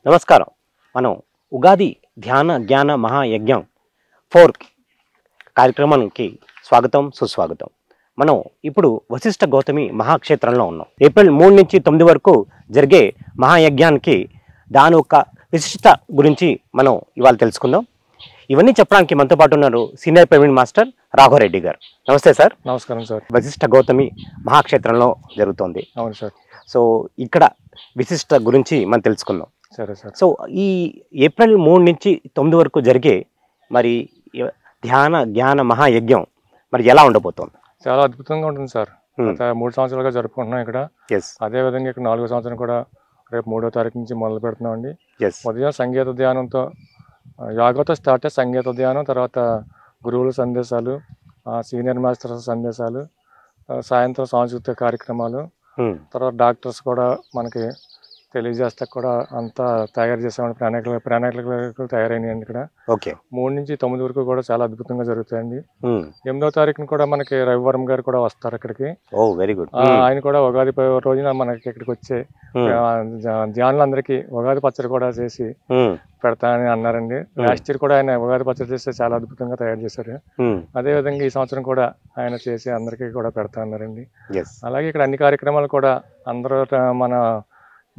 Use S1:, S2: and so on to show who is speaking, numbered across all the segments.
S1: నమస్కారం. మనం ఉగాది ధ్యాన జ్ఞాన మహాయజ్ఞం 4 కార్యక్రమానికి స్వాగతం సుస్వాగతం. మనం ఇప్పుడు వశిష్ఠ గౌతమి మహాక్షేత్రంలో ఉన్నాం. ఏప్రిల్ 3 నుంచి 9 వరకు జరిగే మహాయజ్ఞానికి దాని యొక్క విశిష్టత గురించి మనం ఇవాళ తెలుసుకుందాం. ఇవన్నీ చెప్పడానికి మనతో పాటు ఉన్నారు సీనియర్ పిరమిడ్ మాస్టర్ రాఘవరెడ్డి గారు. నమస్తే సార్.
S2: నమస్కారం సార్.
S1: వశిష్ఠ గౌతమి మహాక్షేత్రంలో జరుగుతోంది.
S2: అవును సార్.
S1: సో ఇక్కడ విశిష్టత గురించి మనం తెలుసుకుందాం.
S2: సరే సార్.
S1: సో ఈ ఏప్రిల్ 3 నుంచి 9 వరకు జరిగే మరి ధ్యాన జ్ఞాన మహాయజ్ఞం మరి ఎలా ఉండబోతోంది?
S2: చాలా అద్భుతంగా ఉంటుంది సార్. గత 3 సంవత్సరాలుగా జరుపుకుంటున్నాం ఇక్కడ. అదేవిధంగా ఇక్కడ 4వ సంవత్సరం కూడా రేపు 3వ తారీఖు నుంచి మొదలు పెడుతున్నామండి. ఉదయం సంగీత ధ్యానంతో యోగాతో స్టార్ట్ అయ్యి సంగీత ధ్యానం, తర్వాత గురువుల సందేశాలు, సీనియర్ మాస్టర్స్ సందేశాలు, సాయంత్రం సాంస్కృతిక కార్యక్రమాలు, తర్వాత డాక్టర్స్ కూడా మనకి తెలియజేస్తా కూడా అంతా తయారు చేసామండి. ప్రణాళికలు తయారైనాయండి ఇక్కడ. 3 నుంచి 9 వరకు కూడా చాలా అద్భుతంగా జరుగుతాయండి. 8వ తారీఖున కూడా మనకి రవివరం గారు కూడా వస్తారు ఇక్కడికి.
S1: Very good.
S2: ఆయన కూడా ఉగాది రోజున మనకి ఇక్కడికి వచ్చే ధ్యానులందరికీ ఉగాది పచ్చడి కూడా చేసి పెడతానని అన్నారండి. లాస్ట్ ఇయర్ కూడా ఆయన ఉగాది పచ్చడి చేస్తే చాలా అద్భుతంగా తయారు చేశారు. అదే విధంగా ఈ సంవత్సరం కూడా ఆయన చేసి అందరికీ కూడా పెడతా అన్నారండి. అలాగే ఇక్కడ అన్ని కార్యక్రమాలు కూడా అందరూ మన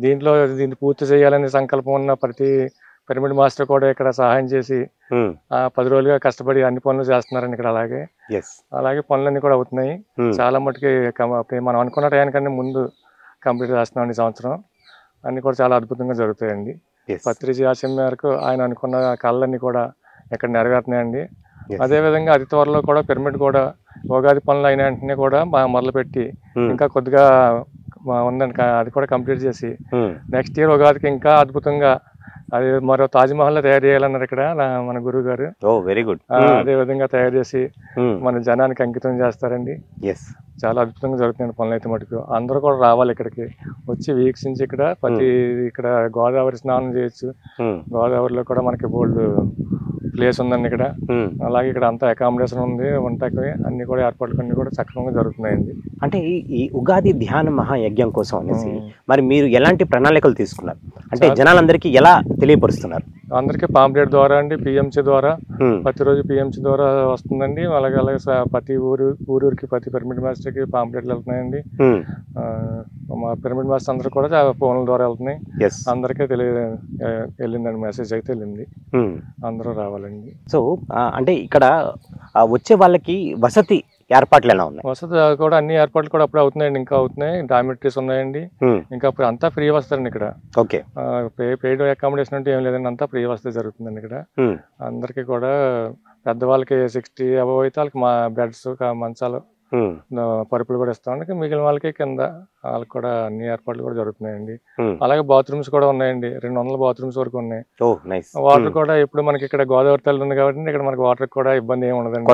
S2: దీన్ని పూర్తి చేయాలనే సంకల్పం ఉన్న ప్రతి పిరమిడ్ మాస్టర్ కూడా ఇక్కడ సహాయం చేసి 10 రోజులుగా కష్టపడి అన్ని పనులు చేస్తున్నారండి ఇక్కడ. అలాగే పనులన్నీ కూడా అవుతున్నాయి. చాలా మటుకి మనం అనుకున్న టైంకన్నా ముందు కంప్లీట్ చేస్తున్నాం ఈ సంవత్సరం. అన్ని కూడా చాలా అద్భుతంగా జరుగుతాయండి. పత్రిజీ ఆశయం మేరకు ఆయన అనుకున్న కళ్ళన్నీ కూడా ఇక్కడ నెరవేరుతున్నాయండి. అదేవిధంగా అతి త్వరలో కూడా పిరమిడ్ కూడా ఉగాది పనులు అయిన వెంటనే కూడా మొదలుపెట్టి ఇంకా కొద్దిగా ఉందండి, అది కూడా కంప్లీట్ చేసి నెక్స్ట్ ఇయర్ ఉగాదికి ఇంకా అద్భుతంగా అది మరో తాజ్మహల్ తయారు చేయాలన్నారు ఇక్కడ మన గురువు గారు.
S1: Very good.
S2: అదే విధంగా తయారు చేసి మన జనానికి అంకితం చేస్తారండి. చాలా అద్భుతంగా జరుగుతుంది పనులు అయితే మటుకు. అందరూ కూడా రావాలి ఇక్కడికి వచ్చి వీక్షించి ఇక్కడ గోదావరి స్నానం చేయొచ్చు. గోదావరిలో కూడా మనకి బోల్డ్ ప్లేస్ ఉందండి ఇక్కడ. అలాగే ఇక్కడ అంతా అకామిడేషన్ ఉంది, వంటకి అన్ని కూడా ఏర్పాట్లు అన్ని కూడా చక్కగా జరుగుతున్నాయండి.
S1: అంటే ఈ ఉగాది ధ్యాన మహాయజ్ఞం కోసం అనేసి మరి మీరు ఎలాంటి ప్రణాళికలు తీసుకున్నారు? అంటే జనాలందరికీ ఎలా తెలియపరుస్తున్నారు?
S2: అందరికీ పాంప్లెట్ ద్వారా అండి, పిఎంసి ద్వారా ప్రతిరోజు పిఎంసి ద్వారా వస్తుందండి. అలాగే ప్రతి ఊరికి ప్రతి పిరమిడ్ మాస్టర్కి పాంప్లెట్లు వెళ్తున్నాయండి. మా పిరమిడ్ మాస్టర్ అందరూ కూడా ఫోన్ల ద్వారా వెళ్తున్నాయి. అందరికీ వెళ్ళిందండి, మెసేజ్ అయితే వెళ్ళింది. అందరూ రావాలండి.
S1: సో అంటే ఇక్కడ వచ్చే వాళ్ళకి వసతి ఏర్పాట్లు ఎలా ఉన్నాయి?
S2: వసతి కూడా అన్ని ఏర్పాట్లు కూడా అప్పుడు అవుతున్నాయండి, ఇంకా అవుతున్నాయి. డామిటరీస్ ఉన్నాయండి. ఇంకా అప్పుడు అంతా ఫ్రీ వస్తారండి ఇక్కడ. పెయిడ్ అకామిడేషన్ అంటే ఏం లేదండి, అంతా ఫ్రీ వసతి జరుగుతుందండి ఇక్కడ. అందరికి కూడా పెద్దవాళ్ళకి 60 అబవ్ అయితే వాళ్ళకి మా బెడ్స్ మంచాలు పరుపులు కూడా ఇస్తామండి. మిగిలిన వాళ్ళకి కింద వాళ్ళకి కూడా అన్ని ఏర్పాట్లు కూడా జరుగుతున్నాయండి. అలాగే బాత్రూమ్స్ కూడా ఉన్నాయండి, 200 బాత్రూమ్స్ వరకు ఉన్నాయి. వాటర్ కూడా ఇప్పుడు మనకి ఇక్కడ గోదావరి తల్లి ఉంది కాబట్టి ఇక్కడ మనకి వాటర్ కూడా ఇబ్బంది ఏమి ఉండదండి.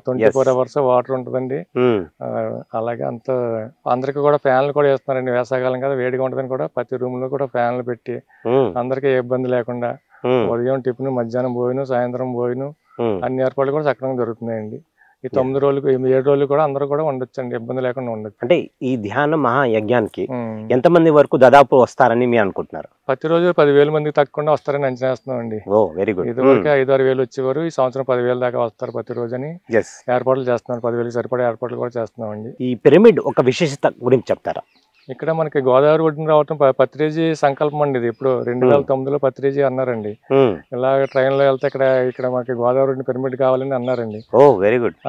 S2: 24 hours వాటర్ ఉంటుందండి. అలాగే అందరికి కూడా ఫ్యాన్లు కూడా వేస్తున్నారండి. వేసవకాలం కదా వేడిగా ఉంటుందని కూడా ప్రతి రూమ్ లో కూడా ఫ్యాన్లు పెట్టి అందరికీ ఏ ఇబ్బంది లేకుండా ఉదయం టిఫిన్, మధ్యాహ్నం భోజనం, సాయంత్రం భోజనం అన్ని ఏర్పాట్లు కూడా చక్కగా జరుగుతున్నాయండి. ఈ 9 రోజులు 7 రోజులు కూడా అందరూ కూడా ఉండొచ్చండి, ఇబ్బంది లేకుండా ఉండొచ్చు.
S1: అంటే ఈ ధ్యాన మహాయజ్ఞానికి ఎంతమంది వరకు దాదాపు వస్తారని మీరు అనుకుంటున్నారు?
S2: ప్రతిరోజు 10,000 మందికి తగ్గకుండా వస్తారని అంచనా వేస్తున్నాం అండి.
S1: Very good.
S2: ఇదివరకు 5-6 వేలు వచ్చేవారు, ఈ సంవత్సరం 10,000 దాకా వస్తారు ప్రతిరోజు అని ఏర్పాట్లు చేస్తున్నారు. 10,000 సరిపడే ఏర్పాట్లు కూడా చేస్తున్నాం అండి.
S1: ఈ పిరమిడ్ ఒక విశేషత గురించి చెప్తారా?
S2: ఇక్కడ మనకి గోదావరి ఒడ్డున రావటం పత్రిజీ సంకల్పం అండి. ఇది ఇప్పుడు 2009లో పత్రిజీ అన్నారండి, ఇలా ట్రైన్ లో వెళ్తే ఇక్కడ మనకి గోదావరి ఒడ్డున పిరమిడ్ కావాలని అన్నారండి.
S1: Very good.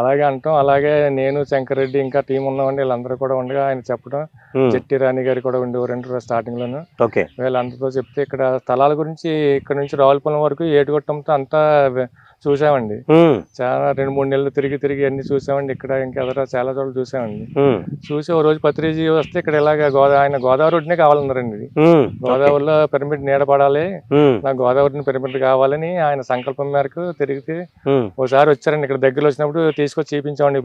S2: అలాగే అంటాం. అలాగే నేను, శంకర్ రెడ్డి ఇంకా టీం ఉన్నామండి. వీళ్ళందరూ కూడా ఉండగా ఆయన చెప్పడం, జట్టి రాణి గారు కూడా ఉండేవారండి స్టార్టింగ్ లోను. వీళ్ళందరితో చెప్తే ఇక్కడ స్థలాల గురించి ఇక్కడ నుంచి రావులపాలెం వరకు ఏటుగొట్టంతో అంతా చూసామండి. చాలా 2-3 నెలలు తిరిగి అన్ని చూసామండి. ఇక్కడ ఇంకెదరా చాలా చోట్ల చూసామండి. చూసి ఓ రోజు పత్రిజీ వస్తే ఇక్కడ ఇలాగ ఆయన గోదావరి ఒడ్డునే కావాలన్నారండి. ఇది గోదావరిలో పిరమిడ్ నీడ పడాలి, నాకు గోదావరిని పిరమిడ్ కావాలని ఆయన సంకల్పం మేరకు తిరిగితే ఒకసారి వచ్చారండి. ఇక్కడ దగ్గర వచ్చినప్పుడు తీసుకొచ్చి చూపించామండి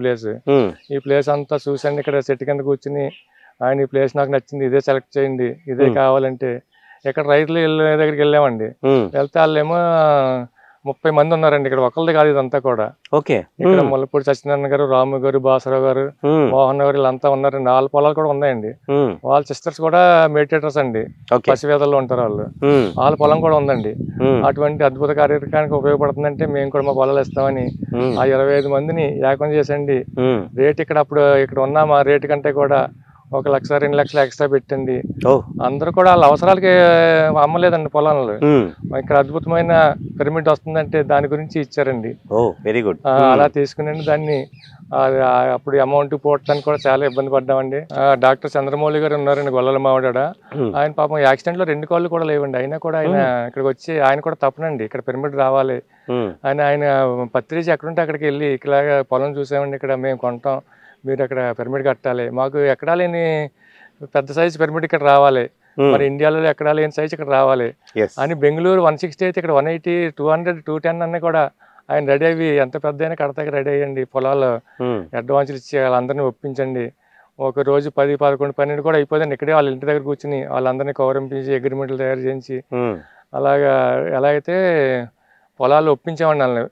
S2: ఈ ప్లేస్ అంతా చూసండి. ఇక్కడ చెట్టు కింద కూర్చుని ఆయన ఈ ప్లేస్ నాకు నచ్చింది, ఇదే సెలెక్ట్ చేయండి, ఇదే కావాలంటే ఇక్కడ రైతులు దగ్గరికి వెళ్ళామండి. వెళ్తే వాళ్ళేమో 30 మంది ఉన్నారండి ఇక్కడ, ఒకళ్ళది కాదు ఇదంతా కూడా.
S1: ఓకే.
S2: ఇక్కడ ముల్లపూడి సత్యనారాయణ గారు, రాము గారు, బాసరావు గారు, మోహన్ గారు వీళ్ళంతా ఉన్నారండి. 4 పొలాలు కూడా ఉన్నాయండి. వాళ్ళ సిస్టర్స్ కూడా మెడిటేటర్స్ అండి, పసివేదల్లో ఉంటారు వాళ్ళు. వాళ్ళ పొలం కూడా ఉందండి. అటువంటి అద్భుత కార్యక్రమానికి ఉపయోగపడుతుందంటే మేము కూడా మా పొలాలు ఇస్తామని ఆ 25 మందిని ఏకం చేసండి. రేట్ అప్పుడు ఇక్కడ ఉన్న మా రేటు కంటే కూడా 1 లక్ష 2 లక్షలు ఎక్స్ట్రా పెట్టండి. అందరూ కూడా వాళ్ళ అవసరాలకి అమ్మలేదండి పొలాలు. ఇక్కడ అద్భుతమైన పిరమిడ్ వస్తుందంటే దాని గురించి ఇచ్చారండి.
S1: Very good.
S2: అలా తీసుకుని దాన్ని అప్పుడు అమౌంట్ పోవటానికి కూడా చాలా ఇబ్బంది పడ్డామండి. డాక్టర్ చంద్రమౌళి గారు ఉన్నారండి, గొల్లల మావిడ. ఆయన పాపం యాక్సిడెంట్ లో 2 కాళ్ళు కూడా లేవండి. అయినా కూడా ఆయన ఇక్కడికి వచ్చి ఆయన కూడా తప్పనండి ఇక్కడ పిరమిడ్ రావాలి అని ఆయన పత్రిక ఎక్కడుంటే అక్కడికి వెళ్ళి ఇలాగా పొలం చూసామండి, ఇక్కడ మేము కొంటాం, మీరు అక్కడ పిరమిడ్ కట్టాలి, మాకు ఎక్కడా లేని పెద్ద సైజు పిరమిడ్ ఇక్కడ రావాలి, మరి ఇండియాలో ఎక్కడా లేని సైజు ఇక్కడ రావాలి అని బెంగళూరు 160 అయితే ఇక్కడ 180, 200, 210 అన్నీ కూడా ఆయన రెడీ అయ్యి ఎంత పెద్ద అయినా కడతాకి రెడీ అయ్యండి. పొలాలు అడ్వాన్సులు ఇచ్చి వాళ్ళందరినీ ఒప్పించండి. ఒక రోజు 10, 11, 12 కూడా అయిపోయిందండి. ఇక్కడే వాళ్ళ ఇంటి దగ్గర కూర్చుని వాళ్ళందరినీ కౌరంపించి అగ్రిమెంట్లు తయారు చేయించి అలాగా ఎలా అయితే పొలాలు ఒప్పించామండి వాళ్ళని.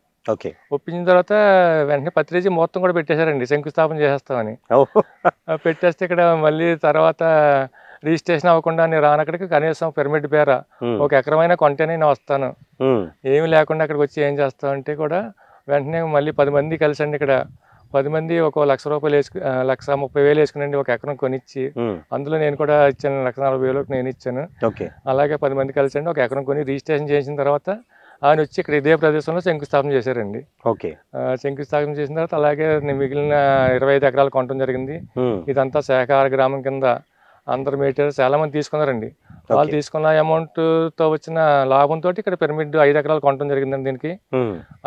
S2: ఒప్పించిన తర్వాత వెంటనే పత్రిక మొత్తం కూడా పెట్టేశారండి, శంకుస్థాపన చేసేస్తామని. పెట్టేస్తే ఇక్కడ మళ్ళీ తర్వాత రిజిస్ట్రేషన్ అవ్వకుండా నేను రానక్కడికి కనీసం పిరమిడ్ పేర 1 ఎకరమైనా కొంటేనే నేను వస్తాను, ఏమి లేకుండా అక్కడికి వచ్చి ఏం చేస్తామంటే కూడా వెంటనే మళ్ళీ 10 మంది కలిసండి. ఇక్కడ 10 మంది 1 లక్ష రూపాయలు 1,30,000 వేసుకునండి 1 ఎకరం కొనిచ్చి, అందులో నేను కూడా ఇచ్చాను 1,40,000 నేను ఇచ్చాను. అలాగే 10 మంది కలిసండి 1 ఎకరం కొని రిజిస్ట్రేషన్ చేసిన తర్వాత ఆయన వచ్చి ఇక్కడ ఇదే ప్రదేశంలో శంకుస్థాపన చేశారండి. శంకుస్థాపన చేసిన తర్వాత అలాగే మిగిలిన 25 ఎకరాలు కొనడం జరిగింది. ఇదంతా శాఖాహార గ్రామం కింద అందరు మెటీరియల్ చాలా మంది తీసుకున్నారండి. వాళ్ళు తీసుకున్న అమౌంట్ తో వచ్చిన లాభంతో ఇక్కడ పిరమిడ్ 5 ఎకరాలు కొనడం జరిగిందండి. దీనికి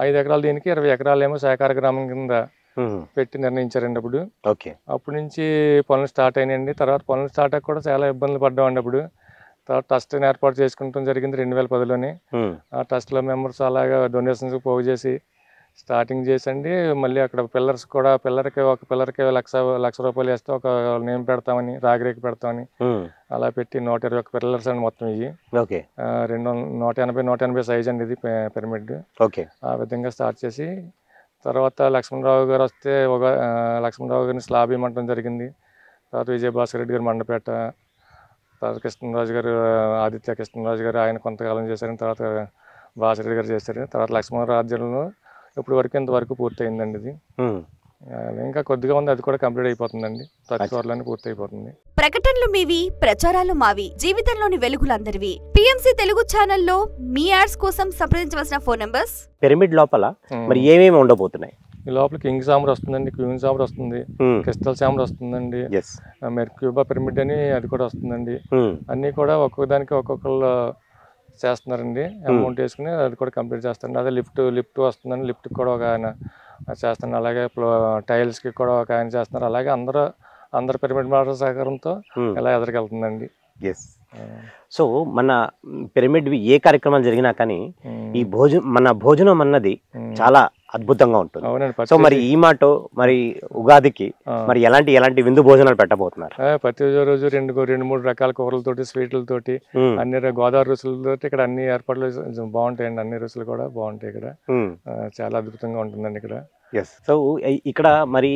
S2: 5 ఎకరాలు, దీనికి 20 ఎకరాలు ఏమో శాఖాహార గ్రామం కింద పెట్టి నిర్ణయించారండి. అప్పుడు నుంచి పనులు స్టార్ట్ అయినాయండి. తర్వాత పనులు స్టార్ట్ అయ్యి కూడా చాలా ఇబ్బందులు పడ్డామండి. అప్పుడు తర్వాత ట్రస్ట్ని ఏర్పాటు చేసుకుంటాం జరిగింది 2010లోనే. ఆ ట్రస్ట్లో మెంబర్స్ అలాగా డొనేషన్స్ పోగు చేసి స్టార్టింగ్ చేసండి. మళ్ళీ అక్కడ పిల్లర్స్ కూడా పిల్లర్కి 1 పిల్లర్కి 1,00,000 రూపాయలు వేస్తే ఒక నేమ్ పెడతామని, రాగిరేకి పెడతామని అలా పెట్టి 121 పిల్లర్స్ అండి మొత్తం. ఇవి 180 సైజ్ అండి ఇది పిరమిడ్. ఆ విధంగా స్టార్ట్ చేసి తర్వాత లక్ష్మణరావు గారు వస్తే లక్ష్మణరావు గారిని స్లాబ్ ఇవ్వమంటం జరిగింది. తర్వాత విజయభాస్కర్ రెడ్డి గారు మండపేట, తర్వాత కృష్ణరాజు గారు, ఆదిత్య కృష్ణరాజు గారు ఆయన కొంతకాలం చేశారు. తర్వాత భాస్కర్ గారు చేశారు. తర్వాత లక్ష్మణ రాజ్యంలో ఇప్పుడు వరకు ఇంతవరకు పూర్తి అయిందండి. ఇది ఇంకా కొద్దిగా ఉంది, అది కూడా కంప్లీట్ అయిపోతుందండి. ప్రతి చోట్లని పూర్తి అయిపోతుంది.
S3: ప్రకటనలు మీవి, ప్రచారాలు మావి, జీవితంలోని వెలుగులందరివి. పిఎంసి తెలుగు ఛానల్లో మీ యాడ్స్ కోసం సంప్రదించవలసిన ఫోన్ నంబర్స్.
S1: పిరమిడ్ లోపల మరి ఏమేమి ఉండబోతున్నాయి?
S2: ఈ లోపల కింగ్ సాంబర్ వస్తుందండి, క్వీన్ సాంబర్ వస్తుంది, క్రిస్టల్ సాంబర్ వస్తుందండి, మెర్క్యూబా పిరమిడ్ అని అది కూడా వస్తుందండి. అన్ని కూడా ఒక్కొక్కదానికి ఒక్కొక్కళ్ళు చేస్తున్నారండి. అమౌంట్ వేసుకుని అది కూడా కంప్లీట్ చేస్తారండి. అదే లిఫ్ట్ వస్తుందండి, లిఫ్ట్కి కూడా ఒక ఆయన చేస్తాను. అలాగే టైల్స్కి కూడా ఒక ఆయన చేస్తున్నారు. అలాగే అందరు పిరమిడ్ మాస్టర్ సహకారంతో ఇలా ఎదురుకెళ్తుందండి.
S1: సో మన పిరమిడ్ ఏ కార్యక్రమాలు జరిగినా కానీ ఈ మన భోజనం అన్నది చాలా అద్భుతంగా ఉంటుంది. సో మరి ఈ మాట మరి ఉగాదికి మరి ఎలాంటి విందు భోజనాలు పెట్టబోతున్నారు?
S2: ప్రతి రోజు 2-3 రకాల కూరలతోటి, స్వీట్లతోటి, అన్ని గోదావరి రుచులతో ఇక్కడ అన్ని ఏర్పాట్లు బాగుంటాయండి. అన్ని రుచులు కూడా బాగుంటాయి. ఇక్కడ చాలా అద్భుతంగా ఉంటుందండి ఇక్కడ.
S1: సో ఇక్కడ మరి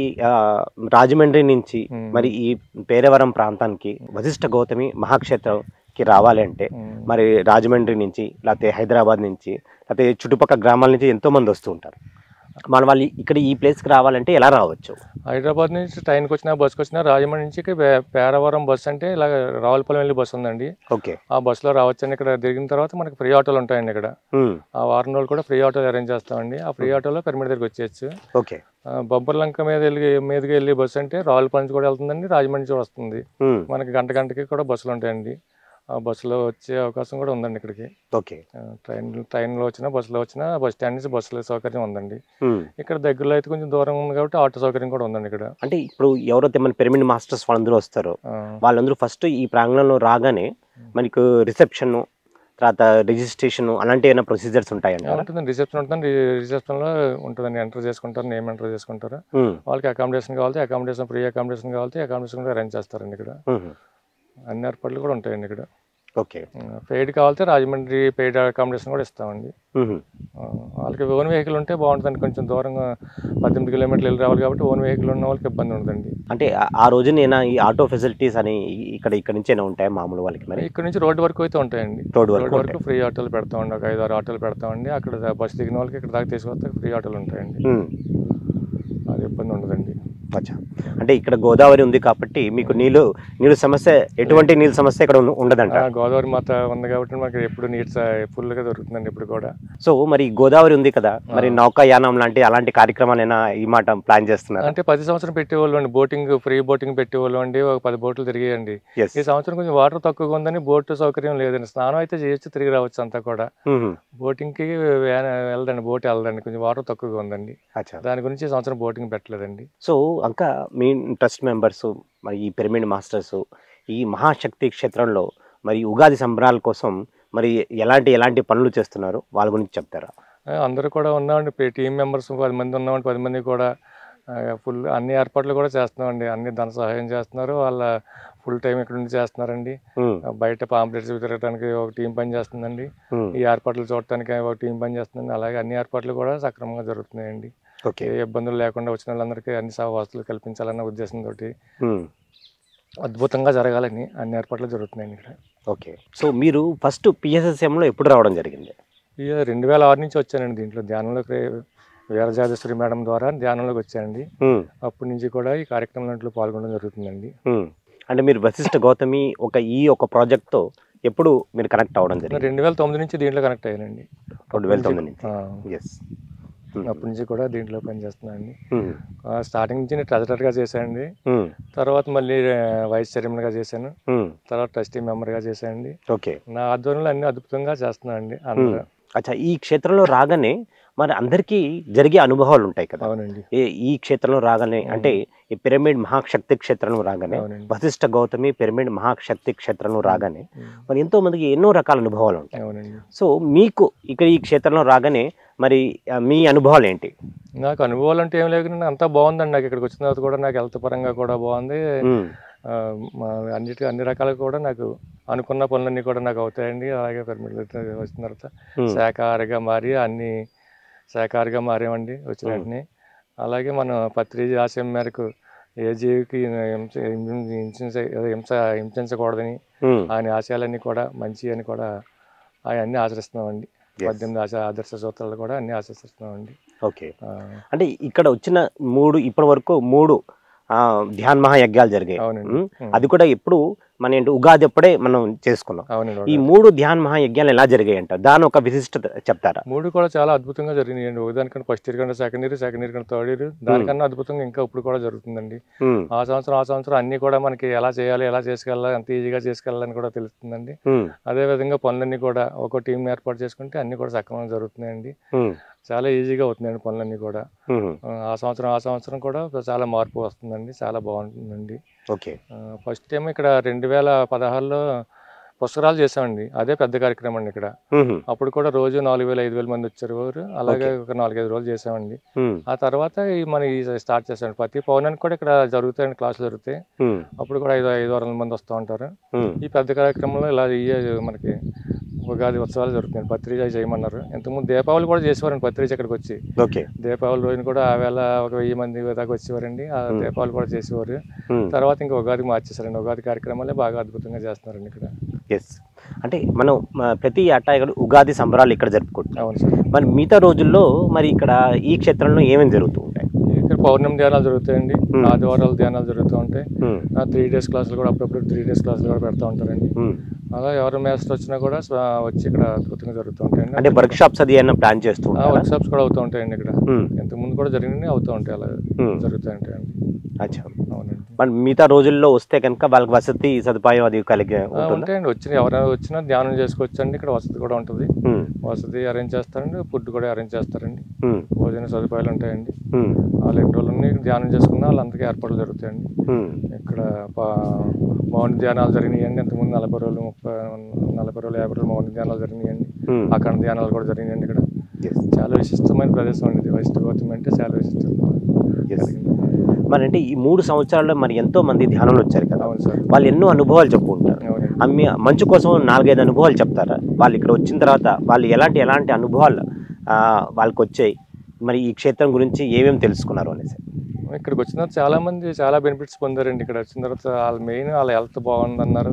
S1: రాజమండ్రి నుంచి మరి ఈ పేరవరం ప్రాంతానికి వశిష్ఠ గౌతమి మహాక్షేత్రంకి రావాలి అంటే మరి రాజమండ్రి నుంచి లేకపోతే హైదరాబాద్ నుంచి లేకపోతే చుట్టుపక్కల గ్రామాల నుంచి ఎంతో మంది వస్తూ ఉంటారు. మన వాళ్ళు ఇక్కడ ఈ ప్లేస్కి రావాలంటే ఎలా రావచ్చు?
S2: హైదరాబాద్ నుంచి ట్రైన్కి వచ్చినా, బస్కి వచ్చినా, రాజమండ్రి నుంచి పేరవరం బస్సు అంటే ఇలా రావులపాలెం వెళ్ళి బస్సు ఉందండి. ఆ బస్సులో రావచ్చండి. ఇక్కడ దిగిన తర్వాత మనకి ఫ్రీ ఆటోలు ఉంటాయండి. ఇక్కడ ఆ వారం రోజులు కూడా ఫ్రీ ఆటోలు అరేంజ్ చేస్తామండి. ఆ ఫ్రీ ఆటోలో పిరమిడ్ దగ్గరికి వచ్చేయచ్చు. బొబ్బర్లంక మీదకి వెళ్ళి బస్సు అంటే రావులపాలెం నుంచి కూడా వెళ్తుందండి, రాజమండ్రి నుంచి వస్తుంది. మనకి గంటకి కూడా బస్సులు ఉంటాయండి. ఆ బస్సులో వచ్చే అవకాశం కూడా ఉందండి ఇక్కడికి. ట్రైన్లో వచ్చినా, బస్సులో వచ్చినా బస్ స్టాండ్ నుంచి బస్సుల సౌకర్యం ఉందండి. ఇక్కడ దగ్గరలో అయితే కొంచెం దూరం ఉంది కాబట్టి ఆటో సౌకర్యం కూడా ఉందండి ఇక్కడ.
S1: అంటే ఇప్పుడు ఎవరైతే మన పిరమిడ్ మాస్టర్స్ వాళ్ళందరూ వస్తారో వాళ్ళందరూ ఫస్ట్ ఈ ప్రాంగణంలో రాగానే మనకు రిసెప్షన్, తర్వాత రిజిస్ట్రేషన్ అలాంటి ఏమైనా ప్రొసీజర్స్ ఉంటాయండి?
S2: ఉంటుందండి, రిసెప్షన్ ఉంటుంది. రిసెప్షన్లో ఉంటుందండి, ఎంటర్ చేసుకుంటారు, నేమ్ ఎంటర్ చేసుకుంటారు. వాళ్ళకి అకామిడేషన్ కావాలి, అకామిడేషన్ ఫ్రీ అకామిడేషన్ కావాలి, అకామిడేషన్ కూడా అరేంజ్ చేస్తారండి. ఇక్కడ అన్ని ఏర్పాట్లు కూడా ఉంటాయండి ఇక్కడ.
S1: ఓకే.
S2: పెయిడ్ కావాలంటే రాజమండ్రి పెయిడ్ అకామిడేషన్ కూడా ఇస్తామండి. వాళ్ళకి ఓన్ వెహికల్ ఉంటే బాగుంటుందండి. కొంచెం దూరంగా 18 కిలోమీటర్లు వెళ్ళి రావాలి కాబట్టి ఓన్ వెహికల్ ఉన్న వాళ్ళకి ఇబ్బంది ఉండదండి.
S1: అంటే ఆ రోజు నేను ఈ ఆటో ఫెసిలిటీస్ అని ఇక్కడ నుంచే ఉంటాయి మామూలు వాళ్ళకి? మరి
S2: ఇక్కడ నుంచి రోడ్డు వరకు అయితే ఉంటాయండి. రోడ్డు వరకు ఫ్రీ ఆటోలు పెడతామండి. ఒక 5-6 ఆటోలు పెడతామండి. అక్కడ బస్సు దిగిన వాళ్ళకి ఇక్కడ దాకా తీసుకొస్తే ఫ్రీ ఆటోలు ఉంటాయండి. అది ఇబ్బంది ఉండదండి.
S1: అచ్చా. అంటే ఇక్కడ గోదావరి ఉంది కాబట్టి మీకు నీళ్ళు సమస్య, ఎటువంటి నీళ్ళ సమస్య ఇక్కడ ఉండదంట?
S2: గోదావరి మాత ఉంది కాబట్టి మాకు ఎప్పుడు నీరు ఫుల్గా దొరుకుతుందండి ఇప్పుడు కూడా.
S1: సో మరి గోదావరి ఉంది కదా, మరి నౌకాయానం అలాంటి కార్యక్రమాలైనా ఈ మాట ప్లాన్ చేస్తున్నారు?
S2: అంటే 10 సంవత్సరం పెట్టేవాళ్ళు అండి. బోటింగ్, ఫ్రీ బోటింగ్ పెట్టేవాళ్ళు అండి. ఒక 10 బోట్లు తిరిగాయండి. ఈ సంవత్సరం కొంచెం వాటర్ తక్కువగా ఉందని బోట్ సౌకర్యం లేదండి. స్నానం అయితే చేయొచ్చు, తిరిగి రావచ్చు అంతా కూడా. బోటింగ్ కి వెళ్ళదండి, బోట్ వెళ్ళదండి. కొంచెం వాటర్ తక్కువగా ఉందండి. దాని గురించి ఈ సంవత్సరం బోటింగ్ పెట్టలేదండి.
S1: సో ఇంకా మీ ట్రస్ట్ మెంబర్స్, మరి ఈ పిరమిడ్ మాస్టర్స్ ఈ మహాశక్తి క్షేత్రంలో మరి ఉగాది సంబరాల కోసం మరి ఎలాంటి పనులు చేస్తున్నారు వాళ్ళ గురించి చెప్తారా?
S2: అందరూ కూడా ఉన్నామండి. టీం మెంబర్స్ 10 మంది ఉన్నామండి. 10 మంది కూడా ఫుల్ అన్ని ఏర్పాట్లు కూడా చేస్తున్నామండి. అన్ని ధన సహాయం చేస్తున్నారు. వాళ్ళ ఫుల్ టైం ఇక్కడ నుండి చేస్తున్నారండి. బయట పాంప్లెట్స్ తిరగడానికి ఒక టీం పని చేస్తుందండి. ఈ ఏర్పాట్లు చూడటానికి ఒక టీం పని చేస్తుందండి. అలాగే అన్ని ఏర్పాట్లు కూడా సక్రమంగా జరుగుతున్నాయండి. ఏ ఇబ్బందులు లేకుండా వచ్చిన వాళ్ళందరికీ అన్ని వసతులు కల్పించాలన్న ఉద్దేశంతో అద్భుతంగా జరగాలని అన్ని ఏర్పాట్లు జరుగుతున్నాయండి ఇక్కడ.
S1: ఓకే. సో మీరు ఫస్ట్ పిఎస్ఎస్ఎంలో ఎప్పుడు రావడం జరిగింది?
S2: 2006 నుంచి వచ్చానండి. దీంట్లో ధ్యానంలోకి వీరజాదేశ్వరి మేడం ద్వారా ధ్యానంలోకి వచ్చానండి. అప్పటి నుంచి కూడా ఈ కార్యక్రమంలో పాల్గొనడం జరుగుతుందండి.
S1: అంటే మీరు వశిష్ఠ గౌతమి ఒక ప్రాజెక్ట్తో ఎప్పుడు మీరు కనెక్ట్ అవ్వడం జరిగింది?
S2: 2009 నుంచి దీంట్లో కనెక్ట్ అయ్యానండి.
S1: 2009 నుంచి.
S2: అప్పటి నుంచి కూడా దీంట్లో పనిచేస్తున్నానండి. స్టార్టింగ్ నుంచి నేను ట్రెజరర్గా చేశానండి. తర్వాత మళ్ళీ వైస్ చైర్మన్గా చేశాను. తర్వాత ట్రస్టీ మెంబర్గా చేశానండి.
S1: ఓకే. నా
S2: ఆధ్వర్యంలో అన్ని అద్భుతంగా చేస్తున్నానండి.
S1: అచ్చా. ఈ క్షేత్రంలో రాగానే మరి అందరికీ జరిగే అనుభవాలు ఉంటాయి కదా?
S2: అవునండి.
S1: ఈ క్షేత్రంలో రాగానే అంటే ఈ పిరమిడ్ మహాశక్తి క్షేత్రంలో రాగానే, వశిష్ఠ గౌతమి పిరమిడ్ మహాశక్తి క్షేత్రంలో రాగానే మరి ఎంతో మందికి ఎన్నో రకాల అనుభవాలు ఉంటాయి. సో మీకు ఇక్కడ ఈ క్షేత్రంలో రాగానే మరి మీ అనుభవాలు ఏంటి?
S2: నాకు అనుభవాలు అంటే ఏం లేకుండా అంతా బాగుందండి. నాకు ఇక్కడికి వచ్చిన తర్వాత కూడా నాకు హెల్త్ పరంగా కూడా బాగుంది. అన్ని రకాలుగా కూడా నాకు అనుకున్న పనులన్నీ కూడా నాకు అవుతాయండి. అలాగే పిరమిడ్ వచ్చిన తర్వాత శాఖాహారిగా మారామండి వచ్చిన వెంటనే. అలాగే మనం పత్రిజీ ఆశయం మేరకు ఏ జీవికి హింసించకూడదని ఆయన ఆశయాలన్నీ కూడా మంచి అని కూడా అవన్నీ ఆచరిస్తున్నామండి. 18 ఆదర్శ సూత్రాలు కూడా అన్ని ఆచరిస్తున్నామండి.
S1: ఓకే. అంటే ఇక్కడ వచ్చిన ఇప్పటి వరకు 3 ధ్యాన మహాయజ్ఞాలు జరిగాయి. అది కూడా ఎప్పుడు మన ఉగాది అప్పుడే మనం చేసుకున్నాం. ఈ 3 ధ్యాన మహాయజ్ఞాలు ఎలా జరిగాయి అంట, దాని ఒక విశిష్టత చెప్తారా?
S2: 3 కూడా చాలా అద్భుతంగా జరిగినాయండి. ఒకదానికన్నా ఫస్ట్ ఇయర్ కన్నా సెకండ్ ఇయర్ కన్నా థర్డ్ ఇయర్ దానికన్నా అద్భుతంగా ఇంకా ఇప్పుడు కూడా జరుగుతుందండి. ఆ సంవత్సరం అన్ని కూడా మనకి ఎలా చేయాలి, ఎలా చేసుకెళ్ళాలి, ఎంత ఈజీగా చేసుకెళ్ళాలని కూడా తెలుస్తుందండి. అదే విధంగా పనులన్నీ కూడా ఒక టీం ఏర్పాటు చేసుకుంటే అన్ని కూడా సక్రమంగా జరుగుతున్నాయండి. చాలా ఈజీగా అవుతుందండి పనులన్నీ కూడా. ఆ సంవత్సరం కూడా చాలా మార్పు వస్తుందండి. చాలా బాగుంటుందండి.
S1: ఓకే.
S2: ఫస్ట్ టైం ఇక్కడ 2016లో పుష్కరాలు చేసామండి. అదే పెద్ద కార్యక్రమం అండి ఇక్కడ. అప్పుడు కూడా రోజు 4000-5000 మంది వచ్చారు. అలాగే ఒక 4-5 రోజులు చేసామండి. ఆ తర్వాత మన స్టార్ట్ చేసామండి. ప్రతి పౌర్ణానికి కూడా ఇక్కడ జరుగుతాయండి, క్లాసులు జరుగుతాయి. అప్పుడు కూడా 500-600 మంది వస్తూ ఉంటారు. ఈ పెద్ద కార్యక్రమంలో ఇలా మనకి ఉగాది ఉత్సవాలు జరుగుతున్నాయి. పత్రిక చేయమన్నారు. ఇంతకుముందు దీపావళి కూడా చేసేవారండి పత్రిక ఇక్కడికి వచ్చి. దీపావళి రోజున కూడా ఆ వేళ ఒక 1000 మంది దాకా వచ్చేవారండి. ఆ దీపావళి కూడా చేసేవారు. తర్వాత ఇంకా ఉగాదికి మార్చేసారండి. ఉగాది కార్యక్రమాలే బాగా అద్భుతంగా చేస్తున్నారండి ఇక్కడ.
S1: అంటే మనం ప్రతి ఏటా ఉగాది సంబరాలు ఇక్కడ జరుపుకుంటాం.
S2: అవును సార్.
S1: మరి మిగతా రోజుల్లో మరి ఇక్కడ ఈ క్షేత్రంలో ఏమేమి జరుగుతూ ఉంటాయి?
S2: ఇక్కడ పౌర్ణమి ధ్యానాలు జరుగుతాయండి. ఆదివారాలు ధ్యానాలు జరుగుతూ ఉంటాయి. 3 days క్లాసులు కూడా అప్పుడప్పుడు 3 days క్లాసులు కూడా పెడతా ఉంటారండి. అలా ఎవరు మాస్టర్ వచ్చినా కూడా వచ్చి ఇక్కడ అద్భుతంగా జరుగుతూ ఉంటాయండి.
S1: అంటే వర్క్ షాప్స్ అది ఏమైనా ప్లాన్ చేస్తూ ఉంటారు?
S2: వర్క్ షాప్స్ కూడా అవుతూ ఉంటాయండి ఇక్కడ. ఇంతకుముందు కూడా జరిగినవి అవుతూ ఉంటాయి. అలా జరుగుతూ ఉంటాయండి.
S1: అచ్చా.
S2: అవునండి.
S1: మరి మిగతా రోజుల్లో వస్తే కనుక వాళ్ళకి వసతి సదుపాయం అది కలిగి
S2: ఉంటాయండి. ఎవరైనా వచ్చినా ధ్యానం చేసుకోవచ్చండి. ఇక్కడ వసతి కూడా ఉంటుంది. వసతి అరేంజ్ చేస్తారండి. ఫుడ్ కూడా అరేంజ్ చేస్తారండి. భోజన సదుపాయాలు ఉంటాయండి. వాళ్ళు 2 రోజులన్నీ ధ్యానం చేసుకున్న వాళ్ళందరికీ ఏర్పాట్లు జరుగుతాయండి. ఇక్కడ మౌన ధ్యానాలు జరిగినాయండి. ఇంతకుముందు 40 రోజులు 50 రోజులు మౌన ధ్యానాలు జరిగినాయండి. అఖండ ధ్యానాలు కూడా జరిగినాయండి. ఇక్కడ చాలా విశిష్టమైన ప్రదేశం అండి. వశిష్ఠ గౌతమి అంటే చాలా విశిష్టం. మరి
S1: అంటే ఈ 3 సంవత్సరాల్లో మరి ఎంతో మంది ధ్యానంలో వచ్చారు కదా,
S2: అవును సార్.
S1: వాళ్ళు ఎన్నో అనుభవాలు చెప్పుకుంటారు. మంచు కోసం 4-5 అనుభవాలు చెప్తారా? వాళ్ళు ఇక్కడ వచ్చిన తర్వాత వాళ్ళు ఎలాంటి అనుభవాలు వాళ్ళకి వచ్చాయి, మరి ఈ క్షేత్రం గురించి ఏమేమి తెలుసుకున్నారు అనేసి?
S2: ఇక్కడికి వచ్చిన తర్వాత చాలా మంది చాలా బెనిఫిట్స్ పొందారండి. ఇక్కడ వచ్చిన తర్వాత వాళ్ళ హెల్త్ బాగుందన్నారు,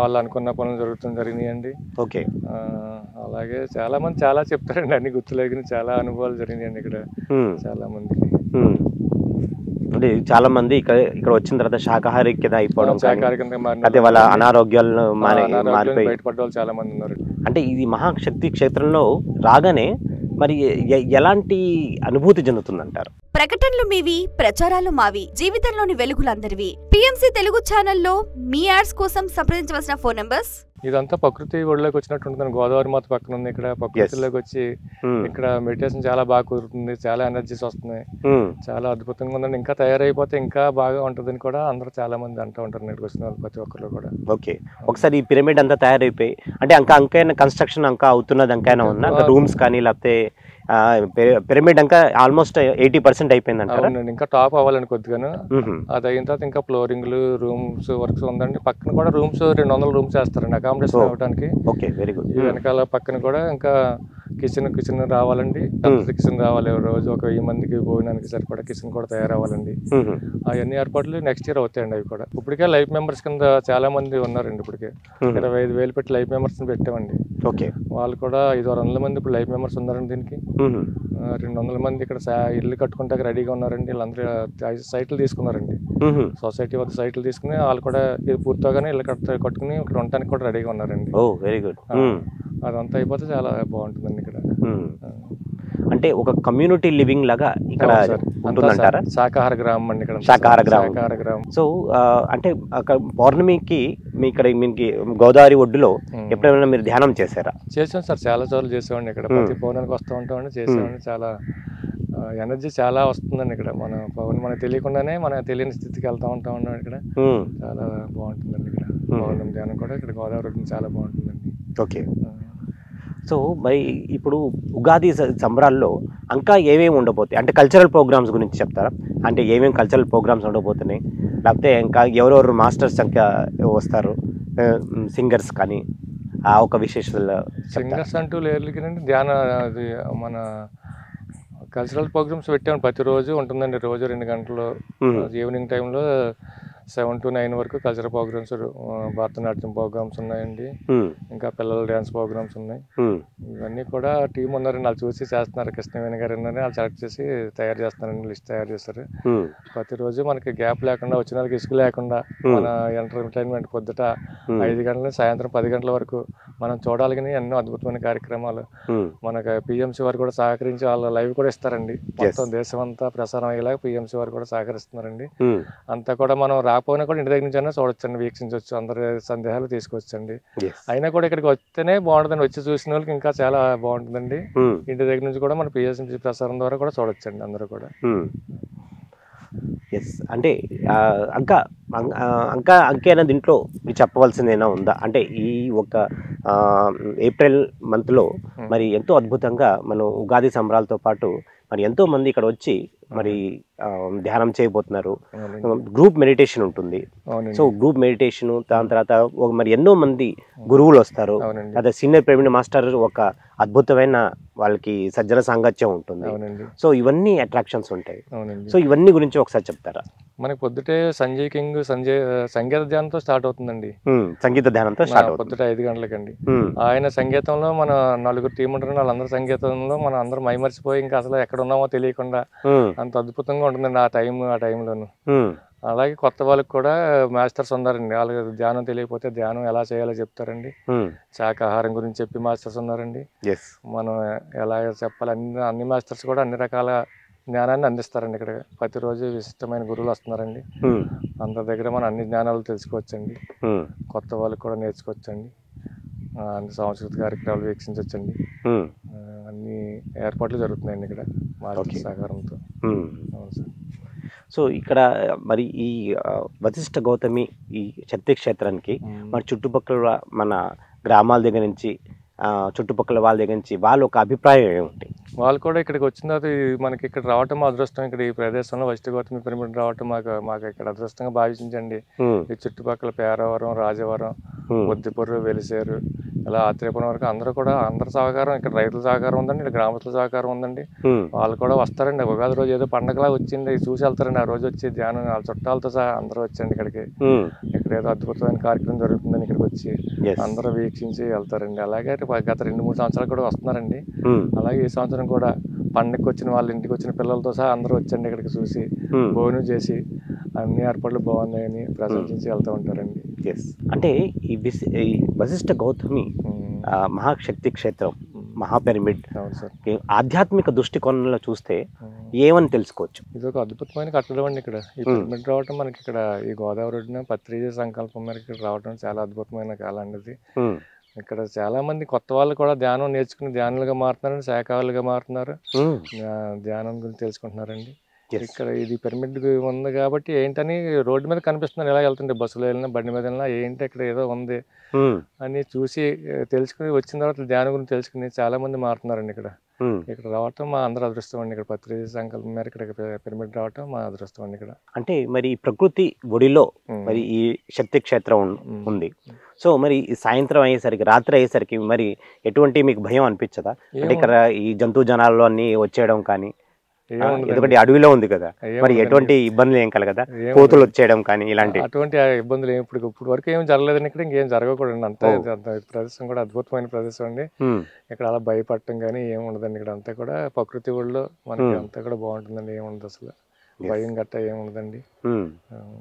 S2: వాళ్ళు అనుకున్న పనులు జరిగినాయండి.
S1: ఓకే.
S2: అలాగే చాలా మంది చాలా చెప్తారండి, అన్ని గుర్తులేని చాలా అనుభవాలు జరిగినాయండి ఇక్కడ చాలా మందికి.
S1: అంటే చాలా మంది ఇక్కడ వచ్చిన తర్వాత శాకాహారి కింద అయిపోవడం,
S2: శాకాహారి కింద
S1: అదే వాళ్ళ అనారోగ్యాలను మారిపోయి
S2: బయటపడ్డ వాళ్ళు చాలా మంది ఉన్నారు.
S1: అంటే ఇది మహాశక్తి క్షేత్రంలో రాగానే మరి ఎలాంటి అనుభూతి చెందుతుందంటారు?
S3: ప్రకటనలు మీవి, ప్రచారాలు మావి, జీవితంలోని వెలుగులందరివి. పిఎంసి తెలుగు ఛానల్లో మీ యాడ్స్ కోసం సంప్రదించవలసిన ఫోన్ నంబర్స్.
S2: ఇదంతా ప్రకృతి ఒడిలోకి వచ్చినట్టు ఉంటుంది. గోదావరి మాత పక్కన ఉంది. ఇక్కడ ప్రకృతిలోకి వచ్చి ఇక్కడ మెడిటేషన్ చాలా బాగా కుదురుతుంది, చాలా ఎనర్జీస్ వస్తున్నాయి, చాలా అద్భుతంగా ఉందండి. ఇంకా తయారైపోతే ఇంకా బాగా ఉంటుందని కూడా అందరూ చాలా మంది అంటూ ఉంటారు ఇక్కడికి వచ్చిన వాళ్ళు ప్రతి ఒక్కరు కూడా.
S1: ఓకే. ఒకసారి ఈ పిరమిడ్ అంతా తయారైపోయి అంటే అంకైనా కన్స్ట్రక్షన్ అవుతున్నది, అంకైనా ఉన్నా రూమ్స్ కానీ లేకపోతే పిరమిడ్ అంకా ఆల్మోస్ట్ 80% అయిపోయింది అంటారా?
S2: ఇంకా టాప్ అవ్వాలని కొద్దిగాను. అది అయిన తర్వాత ఇంకా ఫ్లోరింగ్లు, రూమ్స్ వర్క్స్ ఉందండి. పక్కన కూడా రూమ్స్ 200 రూమ్స్ వేస్తారండి అకామిడేషన్ అవ్వడానికి.
S1: Okay, very good.
S2: వెనకాల పక్కన కూడా ఇంకా కిచెన్ రావాలండి. కిచెన్ రావాలి, రోజు ఒక 1000 మందికి భోజనానికి సరిపడా కిచెన్ కూడా తయారవ్వాలండి. అవన్నీ ఏర్పాట్లు నెక్స్ట్ ఇయర్ అవుతాయండి. అవి కూడా ఇప్పటికే లైఫ్ మెంబర్స్ కింద చాలా మంది ఉన్నారండి. ఇప్పటికే 25,000 పెట్టి లైఫ్ మెంబర్స్ పెట్టామండి.
S1: ఓకే.
S2: వాళ్ళు కూడా 500 మంది ఇప్పుడు లైఫ్ మెంబర్స్ ఉన్నారండి. దీనికి 200 మంది ఇక్కడ ఇల్లు కట్టుకుంటే రెడీగా ఉన్నారండి. వీళ్ళందరూ 5 సైట్లు తీసుకున్నారండి. సొసైటీ వద్ద సైట్లు తీసుకుని వాళ్ళు కూడా ఇది పూర్తిగానే ఇల్లు కట్టుకుని ఇక్కడ ఉండటానికి కూడా రెడీగా ఉన్నారండి.
S1: Very good.
S2: అదంతా అయిపోతే చాలా బాగుంటుందండి ఇక్కడ.
S1: అంటే ఒక కమ్యూనిటీ లివింగ్ లాగా ఇక్కడ ఉంటుందంటారా?
S2: శాకాహార గ్రామం అండి ఇక్కడ.
S1: శాకాహార గ్రామం. సో అంటే పౌర్ణమికి మీ ఇక్కడ మీకు గోదావరి ఒడ్డులో ఎప్పుడైనా మీరు ధ్యానం చేశారా?
S2: చేసాం సార్, చాలా సార్లు చేసామండి. ఇక్కడ ప్రతి పౌర్ణమికి వస్తూ ఉంటామండి, చేసామండి. చాలా ఎనర్జీ చాలా వస్తుందండి ఇక్కడ. మనకు తెలియకుండానే మన తెలియని స్థితికి వెళ్తూ ఉంటాం ఇక్కడ. చాలా బాగుంటుందండి ఇక్కడ. పౌర్ణమి ధ్యానం కూడా ఇక్కడ గోదావరి ఒడ్డున చాలా బాగుంటుందండి.
S1: ఓకే. సో మరి ఇప్పుడు ఉగాది సంబరాల్లో ఇంకా ఏమేమి ఉండబోతాయి అంటే కల్చరల్ ప్రోగ్రామ్స్ గురించి చెప్తారా? అంటే ఏమేమి కల్చరల్ ప్రోగ్రామ్స్ ఉండబోతున్నాయి, లేకపోతే ఇంకా ఎవరెవరు మాస్టర్స్ ఇంకా వస్తారు, సింగర్స్ కానీ ఒక విశేషాలు?
S2: సింగర్స్ అంటూ లేరు కానీ ధ్యాన మన కల్చరల్ ప్రోగ్రామ్స్ పెట్టాము. ప్రతిరోజు ఉంటుందండి. రోజు 2 గంటలు ఈవినింగ్ టైంలో 7 to 9 వరకు కల్చరల్ ప్రోగ్రామ్స్, భరతనాట్యం ప్రోగ్రామ్స్ ఉన్నాయండి. ఇంకా పిల్లల డ్యాన్స్ ప్రోగ్రామ్స్ ఉన్నాయి. ఇవన్నీ కూడా టీం ఉన్నారండి, వాళ్ళు చూసి చేస్తున్నారు. కృష్ణవేణి గారు ఉన్నారని వాళ్ళు సెలెక్ట్ చేసి తయారు చేస్తున్నారండి, లిస్ట్ తయారు చేస్తారు. ప్రతిరోజు మనకి గ్యాప్ లేకుండా, వచ్చిన వాళ్ళకి ఇసుక లేకుండా మన ఎంటర్టైన్మెంట్ పొద్దుట 5 గంటల నుంచి సాయంత్రం 10 గంటల వరకు మనం చూడాలని ఎన్నో అద్భుతమైన కార్యక్రమాలు మనకి పిఎంసి వారు కూడా సహకరించి వాళ్ళ లైవ్ కూడా ఇస్తారండి. మొత్తం దేశం అంతా ప్రసారం అయ్యేలాగా పిఎంసి వారు కూడా సహకరిస్తున్నారండి. అంతా కూడా మనం రాకపోయినా కూడా ఇంటి దగ్గర నుంచి అయినా చూడొచ్చండి, వీక్షించవచ్చు, అందరి సందేహాలు తీసుకొచ్చండి. అయినా కూడా ఇక్కడికి వస్తేనే బాగుంటుందండి. వచ్చి చూసిన వాళ్ళకి ఇంకా చాలా బాగుంటుందండి. ఇంటి దగ్గర నుంచి కూడా మన పిఎస్ఎంసి ప్రసారం ద్వారా కూడా చూడొచ్చండి అందరూ కూడా.
S1: ఎస్. అంటే అంకేనా దీంట్లో మీరు చెప్పవలసిందేనా ఉందా? అంటే ఈ ఒక ఏప్రిల్ మంత్లో మరి ఎంతో అద్భుతంగా మనం ఉగాది సంబరాలతో పాటు మరి ఎంతో మంది ఇక్కడ వచ్చి మరి ధ్యానం చేయబోతున్నారు. గ్రూప్ మెడిటేషన్ ఉంటుంది. సో గ్రూప్ మెడిటేషన్, దాని తర్వాత మరి ఎన్నో మంది గురువులు వస్తారు. అదే సీనియర్ పిరమిడ్ మాస్టర్ ఒక అద్భుతమైన వాళ్ళకి సజ్జన సాంగత్యం ఉంటుంది. సో ఇవన్నీ అట్రాక్షన్స్ ఉంటాయి. సో ఇవన్నీ గురించి ఒకసారి చెప్తారా?
S2: మనకి పొద్దుటే సంజయ్ కింగ్ సంగీత ధ్యానంతో స్టార్ట్ అవుతుందండి.
S1: సంగీత ధ్యానంతో స్టార్ట్ అవుతుంది
S2: పొద్దుట 5 గంటలకండి. ఆయన సంగీతంలో మన 4 టీం ఉంటారు. వాళ్ళందరూ సంగీతంలో మనం అందరూ మైమర్చిపోయి ఇంకా అసలు ఎక్కడ ఉన్నామో తెలియకుండా అంత అద్భుతంగా ఉంటుందండి ఆ టైంలోను. అలాగే కొత్త వాళ్ళకి కూడా మాస్టర్స్ ఉన్నారండి. వాళ్ళకి ధ్యానం తెలియకపోతే ధ్యానం ఎలా చేయాలో చెప్తారండి. శాకాహారం గురించి చెప్పి మాస్టర్స్ ఉన్నారండి. మనం ఎలా చెప్పాలి అన్ని మాస్టర్స్ కూడా అన్ని రకాల జ్ఞానాన్ని అందిస్తారండి. ఇక్కడ ప్రతిరోజు విశిష్టమైన గురువులు వస్తున్నారండి. అందరి దగ్గర మనం అన్ని జ్ఞానాలు తెలుసుకోవచ్చండి. కొత్త వాళ్ళకి కూడా నేర్చుకోవచ్చండి. అన్ని సాంస్కృతిక కార్యక్రమాలు వీక్షించవచ్చండి. అన్ని ఏర్పాట్లు జరుగుతున్నాయండి ఇక్కడ మాస్టర్ సహకారంతో. అవును సార్.
S1: సో ఇక్కడ మరి ఈ వశిష్ఠ గౌతమి ఈ శక్తి క్షేత్రానికి మరి చుట్టుపక్కల మన గ్రామాల దగ్గర నుంచి చుట్టుపక్కల వాళ్ళ దగ్గర నుంచి వాళ్ళ ఒక అభిప్రాయం ఏమిటి?
S2: వాళ్ళు కూడా ఇక్కడికి వచ్చిన తర్వాత మనకి ఇక్కడ రావటం మా అదృష్టం. ఇక్కడ ఈ ప్రదేశంలో వశిష్ఠ గౌతమి పిరమిడ్ రావటం మాకు ఇక్కడ అదృష్టంగా భావించండి. ఈ చుట్టుపక్కల పేరవరం, రాజవరం, బొద్దిపూరు, వెలిసేరు, ఇలా ఆత్రేయపురం వరకు అందరి సహకారం, ఇక్కడ రైతుల సహకారం ఉందండి, ఇక్కడ గ్రామస్తుల సహకారం ఉందండి. వాళ్ళు కూడా వస్తారండి. ఉగాది రోజు ఏదో పండగలా వచ్చింది చూసి వెళ్తారండి. ఆ రోజు వచ్చి ధ్యానం వాళ్ళ చుట్టాలతో సహా అందరూ వచ్చండి ఇక్కడికి. ఇక్కడ ఏదో అద్భుతమైన కార్యక్రమం జరుగుతుందని ఇక్కడికి వచ్చి అందరూ వీక్షించి వెళ్తారండి. అలాగే గత 2-3 సంవత్సరాలు కూడా వస్తున్నారండి. అలాగే ఈ సంవత్సరం కూడా పండగకి వచ్చిన వాళ్ళ ఇంటికి వచ్చిన పిల్లలతో సహా అందరూ వచ్చండి ఇక్కడికి చూసి భోజనం చేసి అన్ని ఏర్పాట్లు బాగున్నాయని ప్రశంసించి వెళ్తూ ఉంటారండి.
S1: అంటే ఈ వశిష్ఠ గౌతమి మహాశక్తి క్షేత్రం, మహాపిరమిడ్ ఆధ్యాత్మిక దృష్టికోణంలో చూస్తే ఏమని తెలుసుకోవచ్చు?
S2: ఇది ఒక అద్భుతమైన కట్టడం అండి. ఇక్కడ ఈ పిరమిడ్ రావటం మనకి ఇక్కడ ఈ గోదావరి ఒడ్డున పత్రిజ సంకల్పం మేరకు ఇక్కడ రావడం చాలా అద్భుతమైన కాలం అండి ఇది. ఇక్కడ చాలా మంది కొత్త వాళ్ళు కూడా ధ్యానం నేర్చుకుని ధ్యానులుగా మారుతున్నారండి, శాఖాలుగా మారుతున్నారు, ధ్యానం గురించి తెలుసుకుంటున్నారండి. ఇక్కడ ఇది పిరమిడ్ ఉంది కాబట్టి ఏంటని రోడ్డు మీద కనిపిస్తున్నారు, ఎలా వెళ్తుంటే బస్సులో వెళ్ళినా బండి మీద వెళ్ళినా ఏంటి ఇక్కడ ఏదో ఉంది అని చూసి తెలుసుకుని వచ్చిన తర్వాత ధ్యానం గురించి తెలుసుకుని చాలా మంది మారుతున్నారండి. ఇక్కడ రావటం మా అందరూ అదృష్టం అండి. ఇక్కడ పత్రిక సంకల్పం మేరకు ఇక్కడ పిరమిడ్ రావటం మా అదృష్టం అండి. ఇక్కడ అంటే
S1: మరి ప్రకృతి ఒడిలో మరి ఈ శక్తి క్షేత్రం ఉంది. సో మరి సాయంత్రం అయ్యేసరికి, రాత్రి అయ్యేసరికి మరి ఎటువంటి మీకు భయం అనిపించదా? అంటే ఇక్కడ ఈ జంతు జనాల్లో అన్ని వచ్చేయడం కానీ, ఎందుకంటే అడవిలో ఉంది కదా, మరి ఎటువంటి ఇబ్బందులు ఏం కలగదా? కోతులు వచ్చేయడం కానీ ఇలాంటి
S2: అటువంటి ఇబ్బందులు ఇప్పుడు వరకు ఏం జరగలేదండి. ఇక్కడ ఇంకేం జరగకూడదు. అంత ప్రదేశం కూడా అద్భుతమైన ప్రదేశం అండి. ఇక్కడ అలా భయపడటం కానీ ఏమి ఉండదండి. ఇక్కడ అంతా కూడా ప్రకృతి ఒడిలో మనకి అంతా కూడా బాగుంటుందండి. ఏముండదు అసలు భయం గట్ట ఏమి ఉండదండి.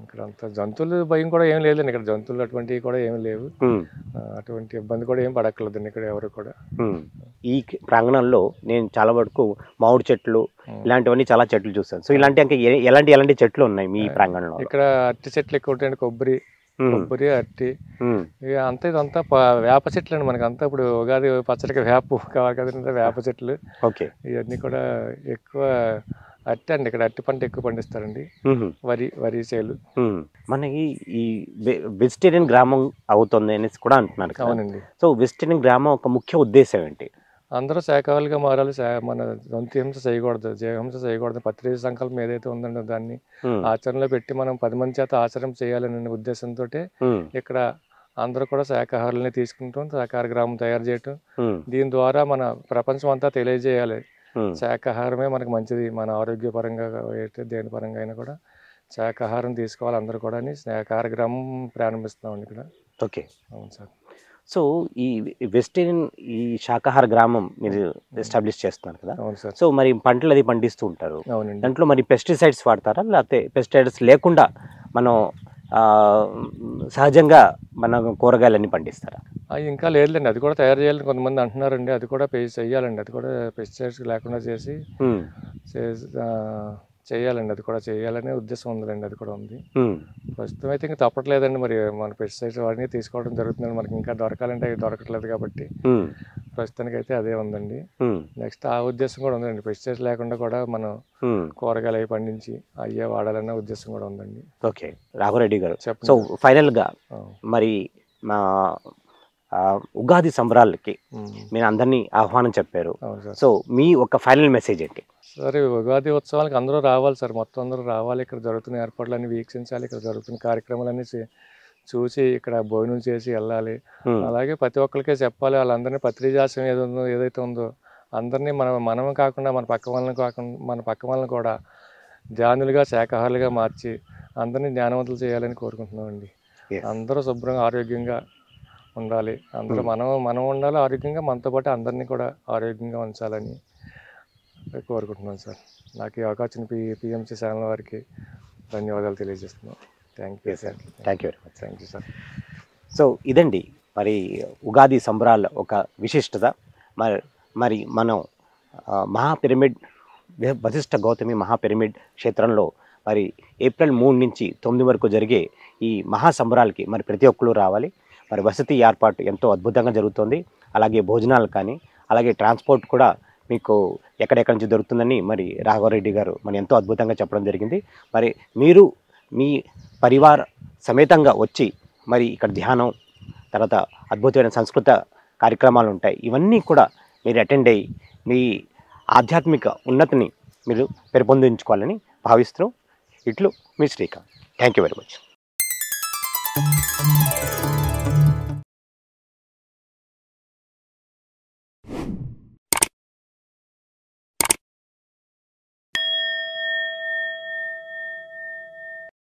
S2: ఇక్కడ అంతా జంతువులు భయం కూడా ఏం లేదండి. ఇక్కడ జంతువులు అటువంటివి కూడా ఏమి లేవు. అటువంటి ఇబ్బంది కూడా ఏం పడక్కర్లేదండి ఇక్కడ ఎవరు కూడా.
S1: ఈ ప్రాంగణంలో నేను చాలా వరకు మామిడి చెట్లు ఇలాంటివన్నీ చాలా చెట్లు చూస్తాను. సో ఇలాంటి ఇంకా ఎలాంటి చెట్లు ఉన్నాయి మీ ప్రాంగణంలో?
S2: ఇక్కడ అరటి చెట్లు ఎక్కువ ఉంటాయండి. కొబ్బరి, అరటి, అంతా ఇదంతా వేప చెట్లు అండి. మనకి అంతా ఇప్పుడు ఉగాది పచ్చడికి వేప కావాలి కదండి, వేప చెట్లు.
S1: ఓకే,
S2: ఇవన్నీ కూడా ఎక్కువ అరటి అండి. ఇక్కడ అరటి పంట ఎక్కువ పండిస్తారండి. వరి చేలు.
S1: మనకి ఈ వెజిటేరియన్ గ్రామం అవుతుంది అనేసి కూడా అంటున్నారు.
S2: అవునండి.
S1: సో వెజిటేరియన్ గ్రామం ఒక ముఖ్య ఉద్దేశం ఏంటి?
S2: అందరూ శాఖాలుగా మారాలి, మన జంతు హింస చేయకూడదు, జీవహింస చేయకూడదు. పత్రిక సంకల్పం ఏదైతే ఉందండో దాన్ని ఆచరణలో పెట్టి మనం 10 మంది చేత ఆచరణ చేయాలనే ఉద్దేశంతో ఇక్కడ అందరూ కూడా శాఖాహారులని తీసుకుంటాం, శాఖాహార గ్రామం తయారు చేయటం. దీని ద్వారా మన ప్రపంచం అంతా తెలియజేయాలి శాఖాహారమే మనకు మంచిది, మన ఆరోగ్యపరంగా అయితే దేని పరంగా అయినా కూడా శాఖాహారం తీసుకోవాలి అందరూ కూడా అని శాఖాహార గ్రామం ప్రారంభిస్తున్నామండి ఇక్కడ.
S1: ఓకే,
S2: అవును సార్.
S1: సో ఈ వెజిటేరియన్ ఈ శాకాహార గ్రామం మీరు ఎస్టాబ్లిష్ చేస్తున్నారు కదా?
S2: అవును సార్.
S1: సో మరి పంటలు అది పండిస్తూ ఉంటారు.
S2: అవునండి.
S1: దాంట్లో మరి పెస్టిసైడ్స్ వాడతారా, లేకపోతే పెస్టిసైడ్స్ లేకుండా మనం సహజంగా మన కూరగాయలన్నీ పండిస్తారా?
S2: ఇంకా లేదులేండి, అది కూడా తయారు చేయాలని కొంతమంది అంటున్నారండి. అది కూడా చెయ్యాలండి. అది కూడా పెస్టిసైడ్స్ లేకుండా చేయాలండి. అది కూడా చేయాలనే ఉద్దేశం ఉందండి. అది కూడా ఉంది. ప్రస్తుతం అయితే ఇంకా తప్పట్లేదండి. మరి మన పెస్టిసైడ్స్ వాడిని తీసుకోవడం జరుగుతుందండి. మనకి ఇంకా దొరకాలంటే అవి దొరకట్లేదు కాబట్టి ప్రస్తుతానికి అయితే అదే ఉందండి. నెక్స్ట్ ఆ ఉద్దేశం కూడా ఉందండి. పెస్టిసైడ్స్ లేకుండా కూడా మనం కూరగాయలు అవి పండించి అయ్యే వాడాలన్న ఉద్దేశం కూడా ఉందండి.
S1: ఓకే, రాఘవరెడ్డి గారు, సో ఫైనల్గా మరి మా ఉగాది సంబరాలకి మీరు అందరినీ ఆహ్వానం చెప్పారు. సో మీ ఒక ఫైనల్ మెసేజ్ ఏంటి?
S2: సరే, ఉగాది ఉత్సవాలకు అందరూ రావాలి సార్. మొత్తం అందరూ రావాలి. ఇక్కడ జరుగుతున్న ఏర్పాట్లన్నీ వీక్షించాలి. ఇక్కడ జరుగుతున్న కార్యక్రమాలన్నీ చూసి ఇక్కడ భోజనం చేసి వెళ్ళాలి. అలాగే ప్రతి ఒక్కరికే చెప్పాలి. వాళ్ళందరినీ పత్రిజాసం ఏదైతే ఉందో అందరినీ మనం కాకుండా మన పక్క వాళ్ళని కూడా ధ్యానులుగా శాఖాహారులుగా మార్చి అందరినీ జ్ఞానవంతులు చేయాలని కోరుకుంటున్నామండి. అందరూ శుభ్రంగా ఆరోగ్యంగా ఉండాలి. అందరూ మనం ఉండాలి ఆరోగ్యంగా, మనతో పాటు అందరినీ కూడా ఆరోగ్యంగా ఉంచాలని కోరుకుంటున్నాను సార్. నాకు ఈ అవకాశం పిఎంసి ఛానల్ వారికి ధన్యవాదాలు తెలియజేస్తున్నాను. Thank you sir.
S1: Thank you very much.
S2: Thank you sir.
S1: So ఇదండి మరి ఉగాది సంబరాల ఒక విశిష్టత. మరి మనం మహాపిరమిడ్ వశిష్ఠ గౌతమి మహాపిరమిడ్ క్షేత్రంలో మరి ఏప్రిల్ 3 నుంచి 9 వరకు జరిగే ఈ మహా సంబరాలకి మరి ప్రతి ఒక్కరు రావాలి. మరి వసతి ఏర్పాటు ఎంతో అద్భుతంగా జరుగుతుంది. అలాగే భోజనాలు కానీ, అలాగే ట్రాన్స్పోర్ట్ కూడా మీకు ఎక్కడెక్కడి నుంచి దొరుకుతుందని మరి రాఘవరెడ్డి గారు మరి ఎంతో అద్భుతంగా చెప్పడం జరిగింది. మరి మీరు మీ పరివార సమేతంగా వచ్చి మరి ఇక్కడ ధ్యానం, తర్వాత అద్భుతమైన సంస్కృత కార్యక్రమాలు ఉంటాయి. ఇవన్నీ కూడా మీరు అటెండ్ అయ్యి మీ ఆధ్యాత్మిక ఉన్నతిని మీరు పెంపొందించుకోవాలని భావిస్తూ ఇట్లు మీ Srikanth. Thank you very much.